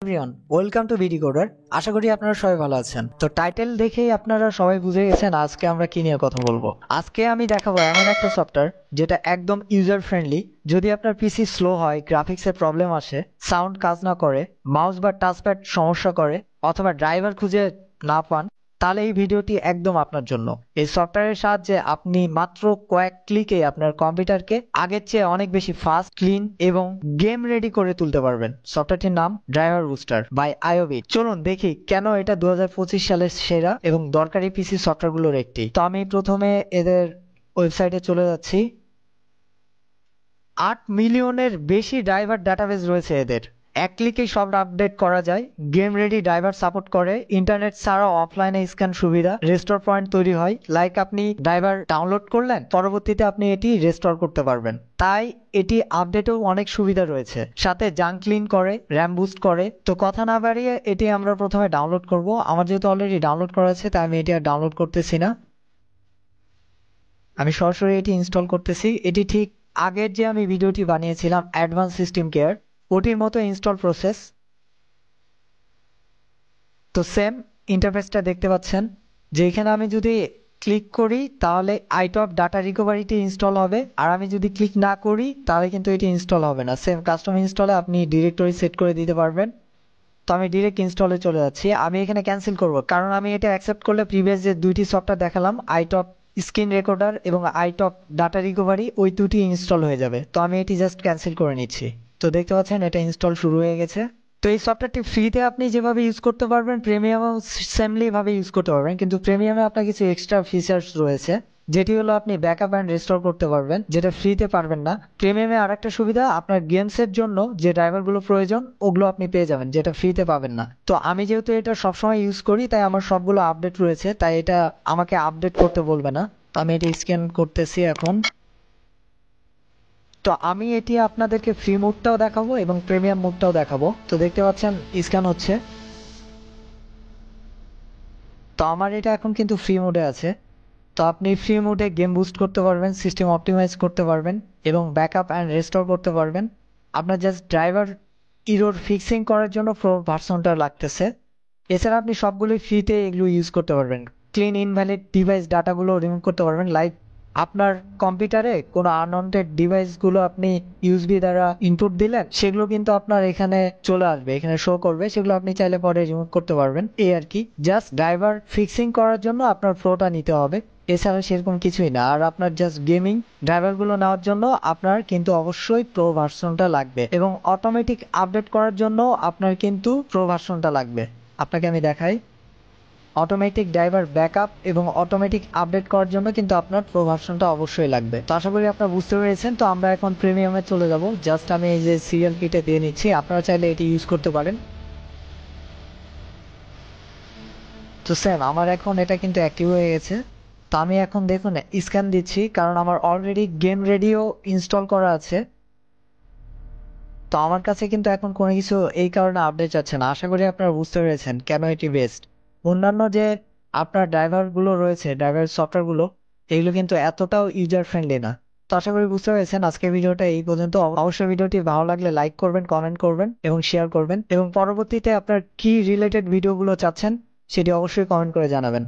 Everyone, welcome to BD coder. আশা করি আপনারা সবাই ভালো আছেন। তো টাইটেল দেখেই আপনারা সবাই বুঝে গেছেন আজকে আমরা কি নিয়ে কথা বলবো। আজকে আমি দেখাবো এমন একটা সফটওয়্যার যেটা একদম ইউজার ফ্রেন্ডলি। যদি আপনার পিসি স্লো হয়, গ্রাফিক্সের প্রবলেম আসে, সাউন্ড কাজ না করে, মাউস বা টাচপ্যাড সমস্যা করে, অথবা ড্রাইভার খুঁজে না পান, তাহলে এই ভিডিওটি একদম আপনার জন্য। এই সফটওয়্যারের সাহায্যে আপনি মাত্র কয়েক ক্লিকে আপনার কম্পিউটারকে আগের চেয়ে অনেক বেশি ফাস্ট, ক্লিন এবং গেম রেডি করে তুলতে পারবেন। সফটওয়্যারটির নাম ড্রাইভার বুস্টার বাই আইওবিট। চলুন দেখি কেন এটা 2025 সালের সেরা এবং দরকারি পিসি সফটওয়্যারগুলোর একটি। তো আমি প্রথমে এদের ওয়েবসাইটে চলে যাচ্ছি। 8 মিলিয়নের বেশি ড্রাইভার ডাটাবেস রয়েছে এদের। এক ক্লিকেই সব আপডেট করা যায়। গেম রেডি ড্রাইভার সাপোর্ট করে। ইন্টারনেট ছাড়াও অফলাইনে স্ক্যান সুবিধা। রেস্টোর পয়েন্ট তৈরি হয়। লাইক আপনি ড্রাইভার ডাউনলোড করলেন, পরবর্তীতে আপনি এটি রেস্টোর করতে পারবেন। তাই এটি আপডেটেও অনেক সুবিধা রয়েছে। সাথে জাঙ্ক ক্লিন করে, র্যাম বুস্ট করে। তো কথা না বাড়িয়ে এটি আমরা প্রথমে ডাউনলোড করব। আমার যেহেতু অলরেডি ডাউনলোড করা আছে তাই আমি এটি আর ডাউনলোড করতেছি না। আমি সরাসরি এটি ইনস্টল করতেছি। এটি ঠিক আগের যে আমি ভিডিওটি বানিয়েছিলাম অ্যাডভান্স সিস্টেম কেয়ার, ওটির মতো ইনস্টল প্রসেস। তো সেম ইন্টারফেসটা দেখতে পাচ্ছেন যে এখানে আমি যদি ক্লিক করি তাহলে আইটপ ডাটা রিকভারিটি ইনস্টল হবে, আর আমি যদি ক্লিক না করি তাহলে কিন্তু এটি ইনস্টল হবে না। সেম কাস্টম ইনস্টলে আপনি ডিরেক্টরি সেট করে দিতে পারবেন। তো আমি ডিরেক্ট ইনস্টলে চলে যাচ্ছি। আমি এখানে ক্যান্সেল করব, কারণ আমি এটা অ্যাকসেপ্ট করলে প্রিভিয়াস যে দুইটি সফটওয়্যার দেখালাম, আইটপ স্ক্রিন রেকর্ডার এবং আইটপ ডাটা রিকভারি, ওই দুটি ইনস্টল হয়ে যাবে। তো আমি এটি জাস্ট ক্যান্সেল করে নিচ্ছি। তো দেখতে পাচ্ছেন এটা ইনস্টল শুরু হয়ে গেছে। তো এই সফটওয়্যারটি ফ্রিতে আপনি যেভাবে ইউজ করতে পারবেন, প্রিমিয়ামও সেমলি ভাবে ইউজ করতে পারবেন, কিন্তু প্রিমিয়ামে আপনার কিছু এক্সট্রা ফিচার্স রয়েছে, যেটি হলো আপনি ব্যাকআপ অ্যান্ড রেস্টোর করতে পারবেন, যেটা ফ্রিতে পারবেন না। প্রিমিয়ামে আরেকটা সুবিধা, আপনার গেমসের জন্য যে ড্রাইভারগুলো প্রয়োজন ওগুলো আপনি পেয়ে যাবেন, যেটা ফ্রিতে পাবেন না। তো আমি যেহেতু এটা সবসময় ইউজ করি তাই আমার সবগুলো আপডেট রয়েছে, তাই এটা আমাকে আপডেট করতে বলবে না। তো আমি এটি স্ক্যান করতেছি এখন। তো আমি এটি আপনাদেরকে ফ্রি মোডটাও দেখাবো এবং প্রিমিয়াম মোডটাও দেখাবো। তো দেখতে পাচ্ছেন স্ক্যান হচ্ছে। তো আমার এটা এখন কিন্তু ফ্রি মোডে আছে। তো আপনি ফ্রি মোডে গেম বুস্ট করতে পারবেন, সিস্টেম অপটিমাইজ করতে পারবেন এবং ব্যাকআপ অ্যান্ড রেস্টোর করতে পারবেন। আপনার জাস্ট ড্রাইভার ইরোর ফিক্সিং করার জন্য প্রো ভার্সনটা লাগতেছে। এছাড়া আপনি সবগুলোই ফ্রিতে এগুলো ইউজ করতে পারবেন। ক্লিন ইনভ্যালিড ডিভাইস ডাটাগুলো রিমুভ করতে পারবেন। লাইক আপনার কম্পিউটারে কোনো আনওয়ান্টেড ডিভাইসগুলো আপনি ইউএসবি দ্বারা ইনপুট দিলেন, সেগুলো কিন্তু আপনার এখানে চলে আসবে, এখানে শো করবে, সেগুলো আপনি চাইলে পরে রিমুভ করতে পারবেন। এই আর কি, জাস্ট ড্রাইভার ফিক্সিং করার জন্য আপনার প্রোটা নিতে হবে, এছাড়া সেরকম কিছুই না। আর আপনার জাস্ট গেমিং ড্রাইভারগুলো নেওয়ার জন্য আপনার কিন্তু অবশ্যই প্রো ভার্সনটা লাগবে, এবং অটোমেটিক আপডেট করার জন্য আপনার কিন্তু প্রো ভার্সনটা লাগবে। আপনাকে আমি দেখাই, অটোমেটিক ড্রাইভার ব্যাকআপ এবং অটোমেটিক আপডেট করার জন্য কিন্তু আপনার প্রো ভার্সনটা অবশ্যই লাগবে। তো আশা করি আপনারা বুঝতে পেরেছেন। তো আমরা এখন প্রিমিয়ামে চলে যাব। জাস্ট আমি এই যে সিরিয়াল কিটে দিয়ে নিচ্ছি, আপনারা চাইলে এটি ইউজ করতে পারেন। তো স্যার আমার এখন এটা কিন্তু অ্যাক্টিভ হয়ে গেছে। তো আমি এখন দেখুন স্ক্যান দিচ্ছি, কারণ আমার অলরেডি গেম রেডিও ইনস্টল করা আছে। তো আমার কাছে কিন্তু এখন কোনো কিছু এই কারণে আপডেট যাচ্ছে না। আশা করি আপনারা বুঝতে পেরেছেন কেন এটি বেস্ট। অন্যান্য যে আপনার ড্রাইভারগুলো রয়েছে, ড্রাইভার সফটওয়্যারগুলো, এগুলো কিন্তু এতটাও ইউজার ফ্রেন্ডলি না। তো আশা করি বুঝতে পেরেছেন। আজকের ভিডিওটা এই পর্যন্ত। অবশ্যই ভিডিওটি ভালো লাগলে লাইক করবেন, কমেন্ট করবেন এবং শেয়ার করবেন, এবং পরবর্তীতে আপনার কি রিলেটেড ভিডিওগুলো চাচ্ছেন সেটি অবশ্যই কমেন্ট করে জানাবেন।